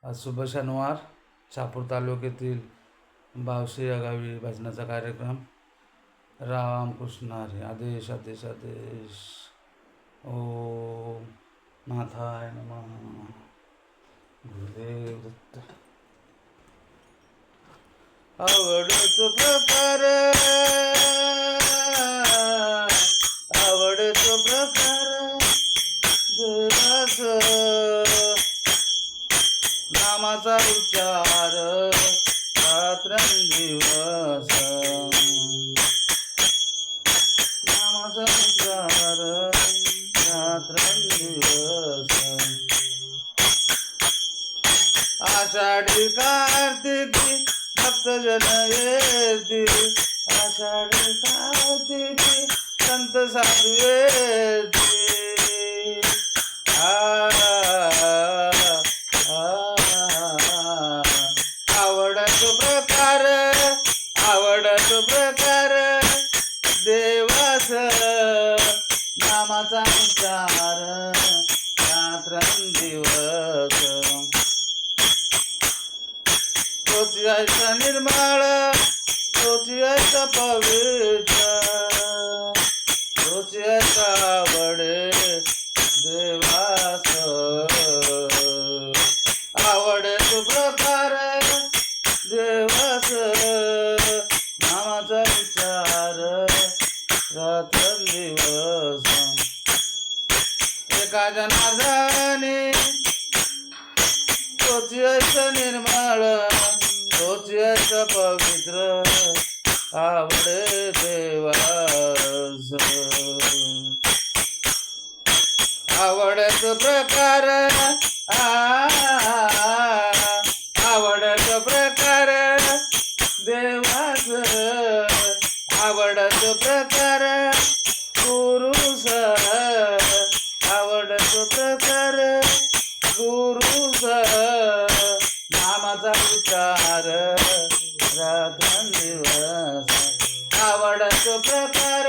आज शुभ शनिवार शहापूर तालुक्यातील बावशी या गावी भजनाचा कार्यक्रम. रामकृष्ण हरी. आदेश आदेश आदेश. ओम नाथाय नमः. गुरुदेव दत्त. आवडतो प्रकार, आवडतो प्रकार देवास नामाचा उच्चार रात्रंदिवस. नामाचा उच्चार रात्रंदिवस. आषाढी कार्तिकी भक्तजन येतील. आषाढी कार्तिकी संत साधू येतील. आवडतो प्रकार, आवडतो प्रकार देवास नामाचा उच्चार रात्रंदिवस. तोच यायचा निर्मळ, तोच यायचा पवित्र, तोच यायचा आवडे देवास. आवडतो प्रकार देवास नामाचा उच्चार रात्रंदिवस. एका जनार्दनी तोच यायचा निर्मळ, तोच यायचा पवित्र, आवडे देवास. आवडतो प्रकार, आवडतो प्रकार देवास. आवडतो प्रकार गुरुस. आवडतो प्रकार गुरुस नामाचा उच्चार रात्रंदिवस. आवडतो प्रकार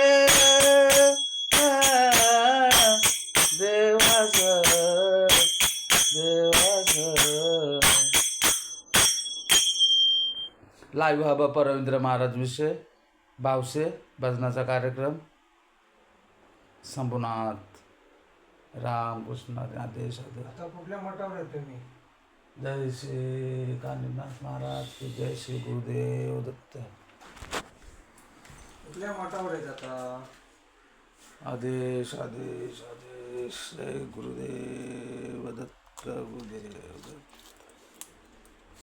देवास देवास. लाईव्ह हा बाप्पा रवींद्र महाराज विषय बावसे भजनाचा कार्यक्रम. शंभुनाथ. रामकृष्ण आदेश आदेश. आता कुठल्या मठावर आहे तुम्ही? जय श्री कानिनाथ महाराज की जय. श्री गुरुदेव दत्त. कुठल्या मठावर आहेत आता? आदेश आदेश आदेश. जय गुरुदेव दत्त. गुरुदेव दत्त.